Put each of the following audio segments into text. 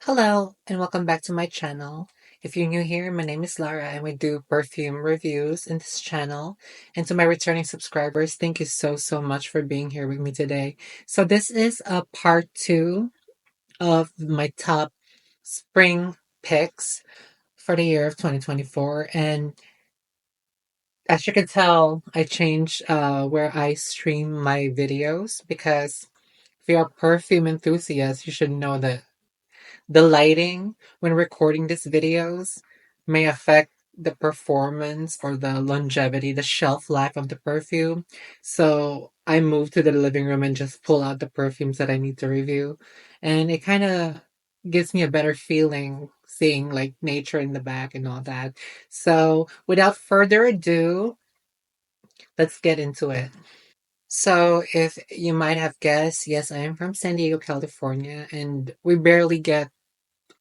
Hello, and welcome back to my channel. If you're new here, my name is Lara, and we do perfume reviews in this channel. And to my returning subscribers, thank you so much for being here with me today. So this is a part two of my top spring picks for the year of 2024. And as you can tell, I changed where I stream my videos because if you're a perfume enthusiast, you should know that the lighting when recording these videos may affect the performance or the longevity, the shelf life of the perfume. So I moved to the living room and just pull out the perfumes that I need to review. And it kind of gives me a better feeling seeing like nature in the back and all that. So without further ado, let's get into it. So, if you might have guessed, yes, I am from San Diego, California, and we barely get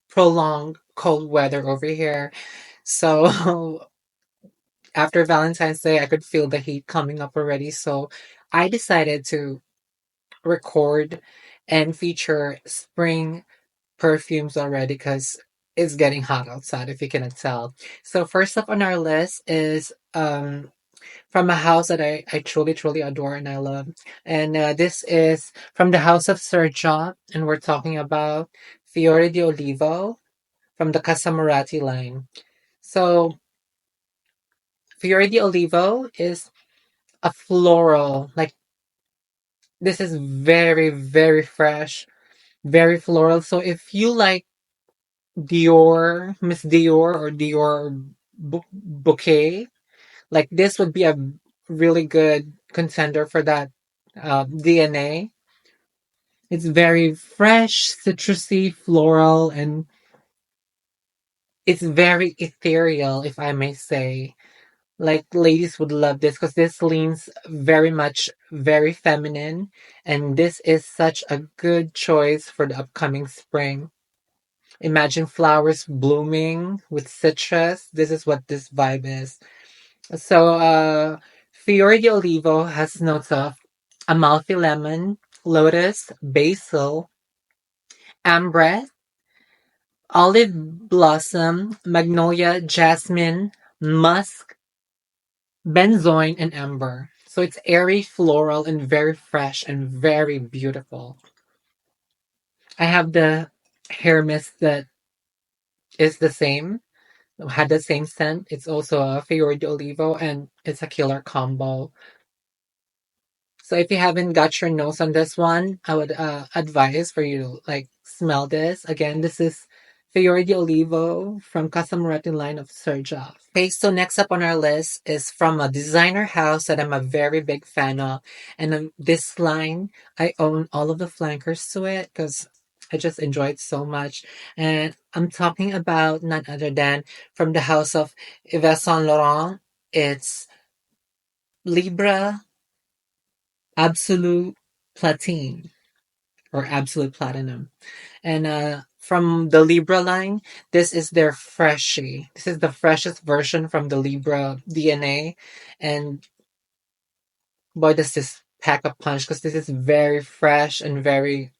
prolonged cold weather over here. So after Valentine's Day, I could feel the heat coming up already. So I decided to record and feature spring perfumes already because it's getting hot outside, if you cannot tell. So first up on our list is from a house that I truly adore and I love. And this is from the house of Sergio, and we're talking about Fiore di Olivo from the Casamorati line. So Fiore di Olivo is a floral. Like this is very fresh, very floral. So if you like Dior, Miss Dior or Dior bouquet, like this would be a really good contender for that DNA. It's very fresh, citrusy, floral, and it's very ethereal, if I may say. Like ladies would love this because this leans very much very feminine, and this is such a good choice for the upcoming spring. Imagine flowers blooming with citrus. This is what this vibe is. So Fiore di Olivo has notes of Amalfi lemon, lotus, basil, ambre, olive blossom, magnolia, jasmine, musk, benzoin, and amber. So it's airy, floral, and very fresh and very beautiful. I have the hair mist that is the same, had the same scent. It's also a Fiore di Olivo, and it's a killer combo. So if you haven't got your nose on this one, I would advise for you to like smell this. Again, this is Fiore di Olivo from Casamorati line of Serja. Okay, so next up on our list is from a designer house that I'm a very big fan of. And this line, I own all of the flankers to it because I just enjoy it so much. And I'm talking about none other than from the house of Yves Saint Laurent. It's Libre Absolu Platine or Absolute Platinum. And from the Libra line, this is their freshie. This is the freshest version from the Libra DNA. And boy, does this pack a punch because this is very fresh and very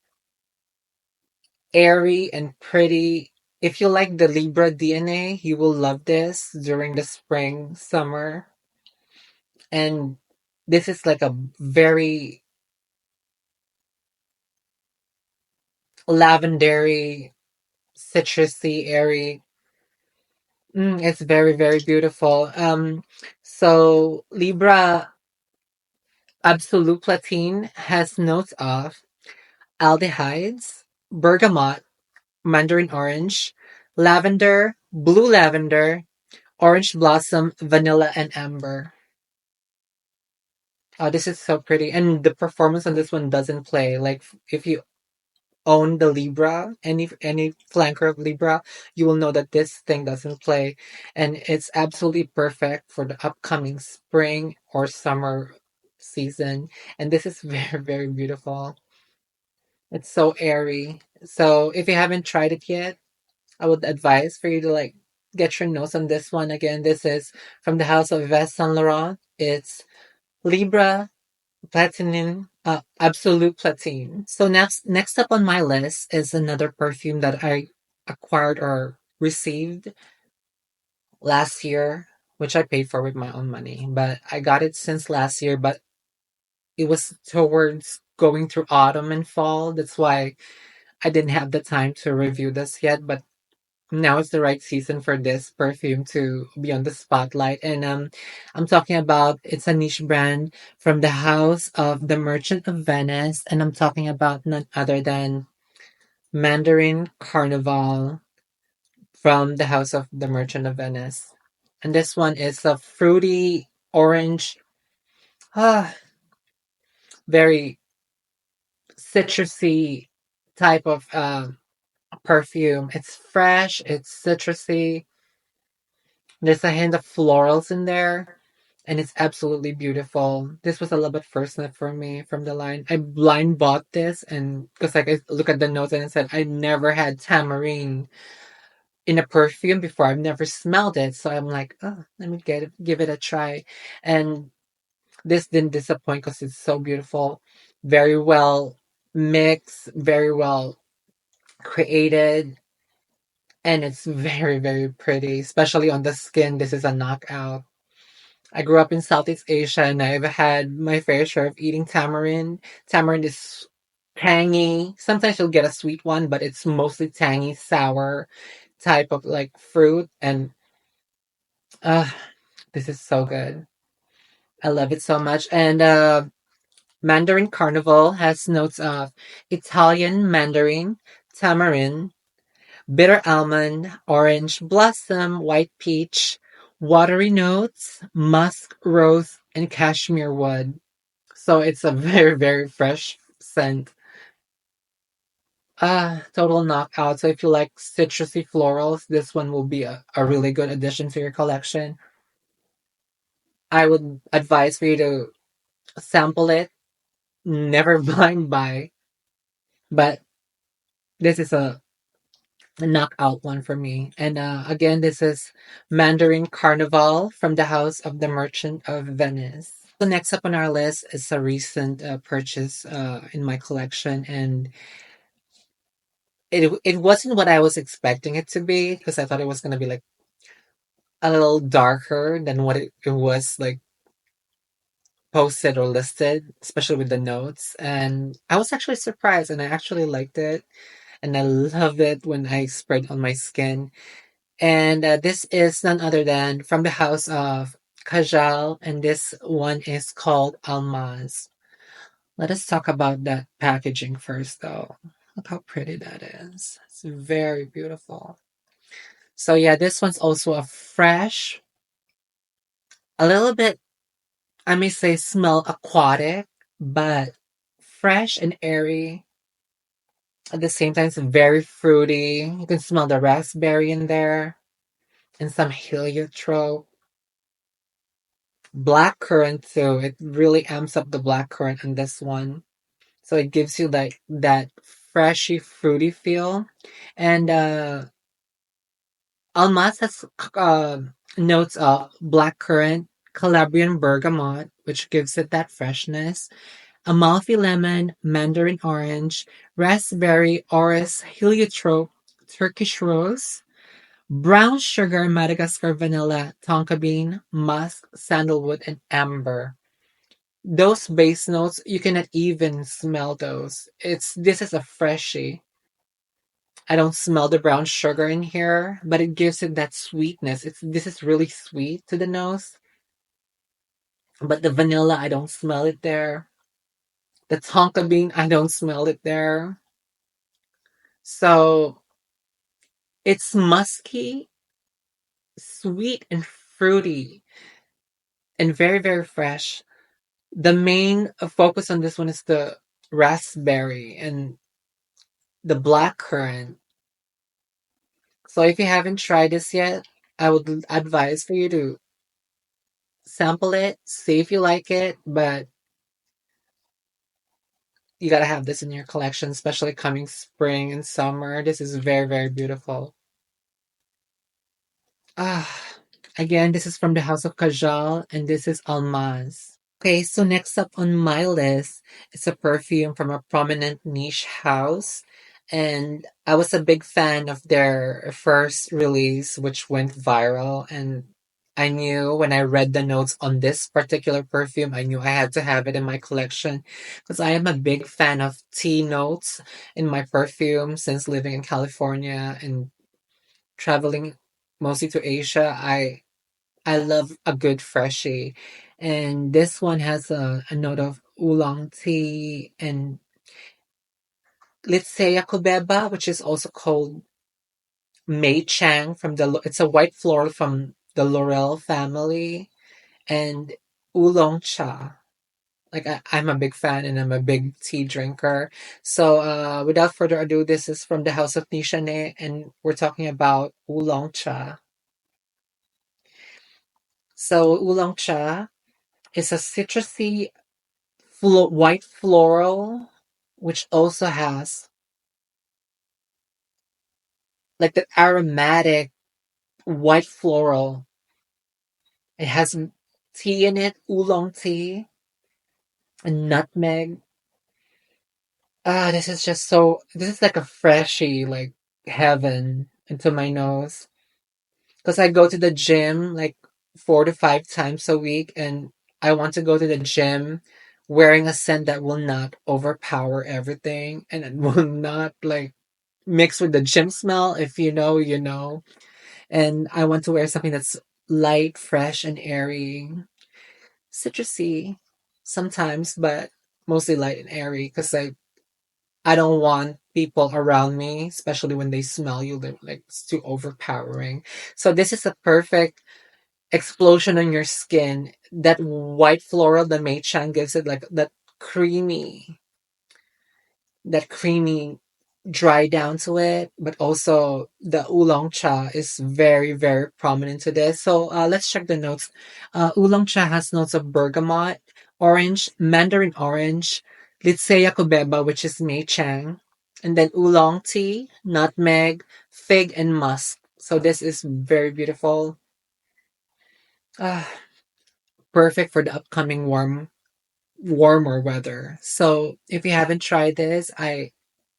airy and pretty. If you like the Libra DNA, you will love this during the spring, summer. And this is like a very lavendery, citrusy, airy. It's very beautiful. So Libra Absolute Platine has notes of aldehydes, bergamot, mandarin orange, lavender, blue lavender, orange blossom, vanilla, and amber. Oh, this is so pretty, and the performance on this one doesn't play. Like if you own the Libra, any flanker of Libra, you will know that this thing doesn't play, and it's absolutely perfect for the upcoming spring or summer season. And this is very beautiful. It's so airy. So if you haven't tried it yet, I would advise for you to like get your nose on this one. Again, this is from the house of Yves Saint Laurent. It's Libra Platine, Absolute Platine. So next up on my list is another perfume that I acquired or received last year, which I paid for with my own money. But I got it since last year, but it was towards going through autumn and fall. That's why I didn't have the time to review this yet. But now is the right season for this perfume to be on the spotlight. And I'm talking about it's a niche brand from the house of the Merchant of Venice, and I'm talking about none other than Mandarin Carnival from the house of the Merchant of Venice. And this one is a fruity orange, ah, very citrusy type of perfume. It's fresh, it's citrusy. There's a hint of florals in there, and it's absolutely beautiful. This was a little bit first sniff for me from the line. I blind bought this, and because like I look at the notes and it said I never had tamarind in a perfume before. I've never smelled it, so I'm like, oh, let me give it a try. And this didn't disappoint because it's so beautiful, very well mixed, very well created, and it's very pretty, especially on the skin. This is a knockout. I grew up in Southeast Asia and I've had my fair share of eating tamarind. Tamarind is tangy. Sometimes you'll get a sweet one, but it's mostly tangy, sour type of like fruit. And uh, this is so good. I love it so much. And Mandarin Carnival has notes of Italian mandarin, tamarind, bitter almond, orange blossom, white peach, watery notes, musk, rose, and cashmere wood. So it's a very fresh scent. Total knockout. So if you like citrusy florals, this one will be a really good addition to your collection. I would advise for you to sample it, never blind buy, but this is a knockout one for me. And again, this is Mandarin Carnival from the House of the Merchant of Venice. So next up on our list is a recent purchase in my collection, and it wasn't what I was expecting it to be because I thought it was gonna be like a little darker than what it was like posted or listed, especially with the notes. And I was actually surprised, and I actually liked it, and I loved it when I sprayed on my skin. And this is none other than from the house of Kajal, and this one is called Almaz. Let us talk about that packaging first, though. Look how pretty that is. It's very beautiful. So, yeah, this one's also a fresh, a little bit, I may say, smell aquatic, but fresh and airy. At the same time, it's very fruity. You can smell the raspberry in there and some heliotrope. Blackcurrant too. It really amps up the blackcurrant in this one. So it gives you like that freshy, fruity feel. And Almaz has notes of blackcurrant, Calabrian bergamot, which gives it that freshness. Amalfi lemon, mandarin orange, raspberry, orris, heliotrope, Turkish rose, brown sugar, Madagascar vanilla, tonka bean, musk, sandalwood, and amber. Those base notes, you cannot even smell those. This is a freshie. I don't smell the brown sugar in here, but it gives it that sweetness. This is really sweet to the nose, but the vanilla, I don't smell it there. The tonka bean, I don't smell it there. So it's musky, sweet, and fruity, and very fresh. The main focus on this one is the raspberry and the black currant. So if you haven't tried this yet, I would advise for you to sample it, see if you like it, but you gotta have this in your collection, especially coming spring and summer. This is very beautiful. Ah, again, this is from the House of Kajal, and this is Almaz. Okay, so next up on my list is a perfume from a prominent niche house, And I was a big fan of their first release, which went viral. And I knew when I read the notes on this particular perfume, I knew I had to have it in my collection because I am a big fan of tea notes in my perfume since living in California and traveling mostly to Asia. I love a good freshie. And this one has a note of oolong tea and let's say Yakubeba, which is also called Mei Chang from it's a white floral from the Laurel family and Oolong Cha. Like I'm a big fan and I'm a big tea drinker. So without further ado, this is from the House of Nishane and we're talking about Oolong Cha. So Oolong Cha is a citrusy white floral which also has like the aromatic white floral. It has tea in it, oolong tea, and nutmeg. This is just so. This is like a freshie, like heaven into my nose. Because I go to the gym like 4 to 5 times a week, and I want to go to the gym wearing a scent that will not overpower everything and it will not like mix with the gym smell. If you know, you know. And I want to wear something that's light, fresh, and airy. Citrusy sometimes, but mostly light and airy because I don't want people around me, especially when they smell you, they're like it's too overpowering. So this is a perfect explosion on your skin. That white floral, the Mei Chan gives it like creamy, that creamy dry down to it, but also the oolong cha is very, very prominent to this. So let's check the notes. Oolong cha has notes of bergamot, orange, mandarin orange, Litsea cubeba, which is Mei Chang, and then oolong tea, nutmeg, fig, and musk. So this is very beautiful. Ah, perfect for the upcoming warmer weather. So if you haven't tried this, I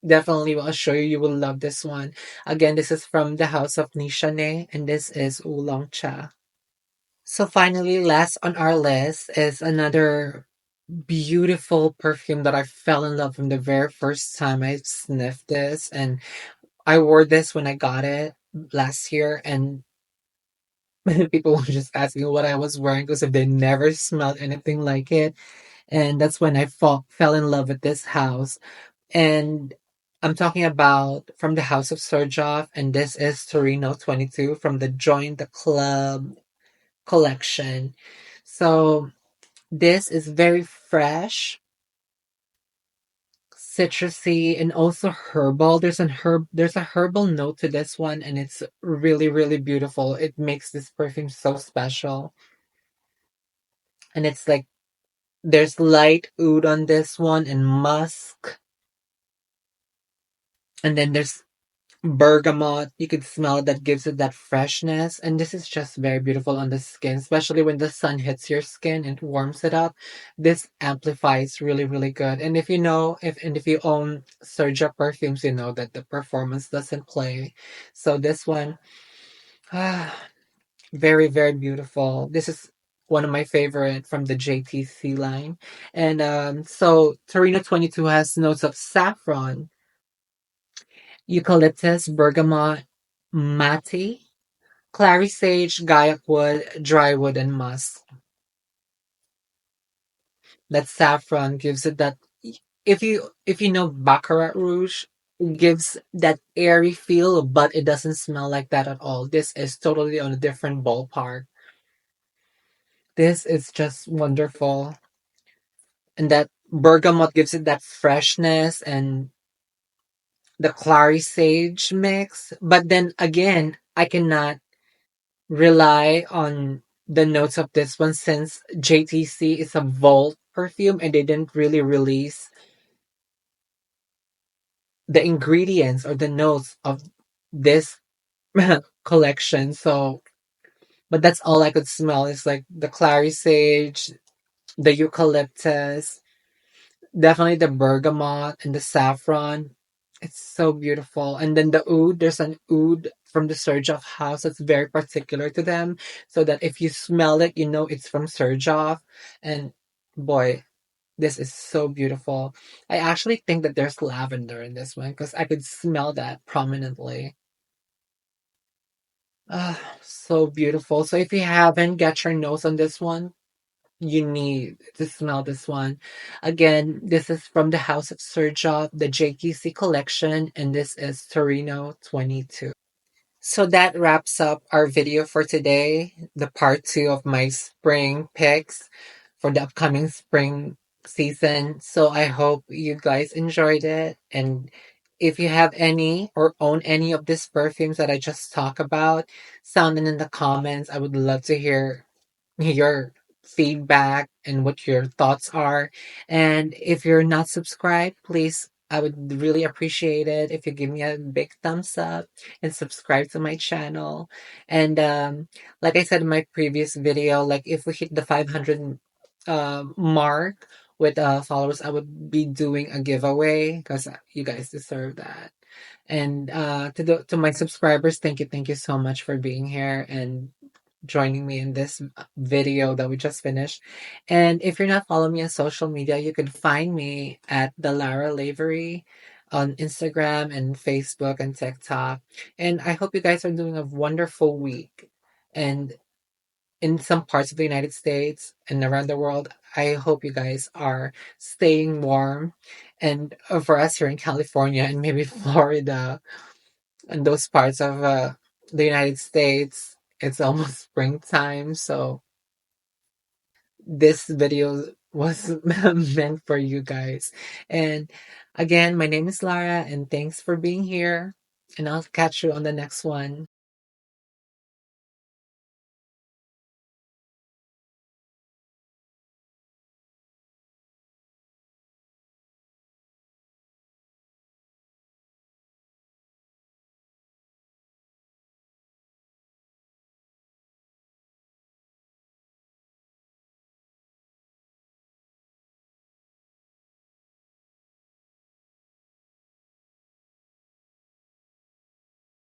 definitely will assure you will love this one. Again, this is from the House of Nishane, and this is Oolong Cha. So finally, last on our list is another beautiful perfume that I fell in love from the very first time I sniffed this, and I wore this when I got it last year, and people were just asking what I was wearing because if they never smelled anything like it. And that's when I fell in love with this house. And I'm talking about from the House of Serjoff, and this is Torino 22 from the Join the Club collection. So this is very fresh, citrusy, and also herbal. There's a herbal note to this one, and it's really, really beautiful. It makes this perfume so special. And it's like there's light oud on this one and musk. And then there's bergamot. You could smell that gives it that freshness. And this is just very beautiful on the skin, especially when the sun hits your skin and warms it up. This amplifies really, really good. And if you know, if you own Sergio perfumes, you know that the performance doesn't play. So this one, ah, very, very beautiful. This is one of my favorite from the JTC line. And so Torino 22 has notes of saffron, eucalyptus, bergamot, mati, clary sage, gaiac wood, dry wood, and musk. That saffron gives it that. If you know Baccarat Rouge, gives that airy feel, but it doesn't smell like that at all. This is totally on a different ballpark. This is just wonderful, and that bergamot gives it that freshness and the clary sage mix. But then again, I cannot rely on the notes of this one since JTC is a vault perfume and they didn't really release the ingredients or the notes of this collection. So, but that's all I could smell is like the clary sage, the eucalyptus, definitely the bergamot and the saffron. It's so beautiful. And then the oud, there's an oud from the Serjoff house that's very particular to them. So that if you smell it, you know it's from Serjoff. And boy, this is so beautiful. I actually think that there's lavender in this one because I could smell that prominently. Ah, so beautiful. So if you haven't got your nose on this one, you need to smell this one. Again, this is from the House of Serjoff, the JKC collection, and this is Torino 22. So that wraps up our video for today, the part two of my spring picks for the upcoming spring season. So I hope you guys enjoyed it. And if you have any or own any of these perfumes that I just talked about, sound it in the comments. I would love to hear your feedback and what your thoughts are. And if you're not subscribed, please, I would really appreciate it if you give me a big thumbs up and subscribe to my channel. And like I said in my previous video, like if we hit the 500 mark with followers, I would be doing a giveaway because you guys deserve that. And to my subscribers, thank you so much for being here and joining me in this video that we just finished. And if you're not following me on social media, you can find me at the Lara Lavery on Instagram and Facebook and TikTok. And I hope you guys are doing a wonderful week. And in some parts of the United States and around the world, I hope you guys are staying warm. And for us here in California and maybe Florida, in those parts of the United States, it's almost springtime. So this video was meant for you guys. And again, my name is Lara, and thanks for being here. And I'll catch you on the next one.